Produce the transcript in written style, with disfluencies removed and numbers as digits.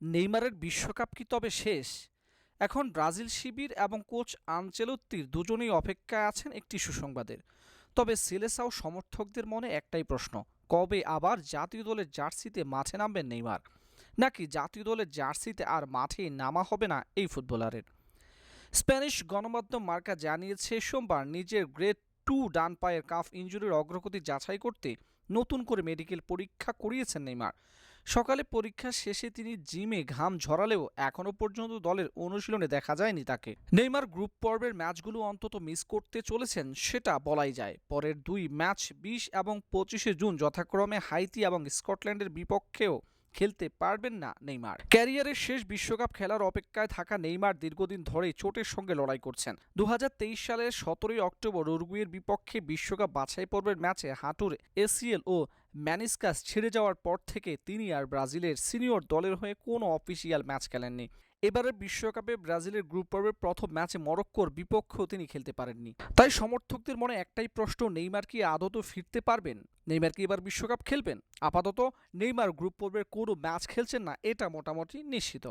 নেইমারের বিশ্বকাপ কি তবে শেষ? এখন ব্রাজিল শিবির এবং কোচ আনচেলত্তির দুজনেই অপেক্ষায় আছেন একটি সুসংবাদের। তবে সিলেসাও সমর্থকদের মনে একটাই প্রশ্ন, কবে আবার জাতীয় দলের জার্সিতে মাঠে নামবেন নেইমার? নাকি জাতীয় দলের জার্সিতে আর মাঠে নামা হবে না এই ফুটবলারের? স্প্যানিশ গণমাধ্যম মার্কা জানিয়েছে সোমবার নিজের গ্রেড 2 ডান পায়ের কাফ ইনজুরির অগ্রগতি যাচাই করতে নতুন করে মেডিকেল পরীক্ষা করিয়েছেন নেইমার। সকালে পরীক্ষা শেষে তিনি জিমে ঘাম ঝরালেও এখনও পর্যন্ত দলের অনুশীলনে দেখা যায়নি তাকে। নেইমার গ্রুপ পর্বের ম্যাচগুলো অন্তত মিস করতে চলেছেন সেটা বলাই যায়। পরের দুই ম্যাচ 20 এবং 25শে জুন যথাক্রমে হাইতি এবং স্কটল্যান্ডের বিপক্ষেও খেলতে পারবেন না নেইমার। ক্যারিয়ারের শেষ বিশ্বকাপ খেলার অপেক্ষায় থাকা নেইমার দীর্ঘদিন ধরেই চোটের সঙ্গে লড়াই করছেন। 2023 সালের 17 অক্টোবর উরুগুয়ের বিপক্ষে বিশ্বকাপ বাছাই পর্বের ম্যাচে হাঁটুর এসিএল ও ম্যানিসকাস ছিঁড়ে যাওয়ার পর থেকে তিনি আর ব্রাজিলের সিনিয়র দলের হয়ে কোনো অফিসিয়াল ম্যাচ খেলেননি। এবারের বিশ্বকাপে ব্রাজিলের গ্রুপ পর্বের প্রথম ম্যাচে মরক্কোর বিপক্ষেও তিনি খেলতে পারেননি। তাই সমর্থকদের মনে একটাই প্রশ্ন, নেইমার কি আদৌ ফিরতে পারবেন? নেইমার কি এবার বিশ্বকাপ খেলবেন? আপাতত নেইমার গ্রুপ পর্বের কোনো ম্যাচ খেলছেন না, এটা মোটামুটি নিশ্চিত।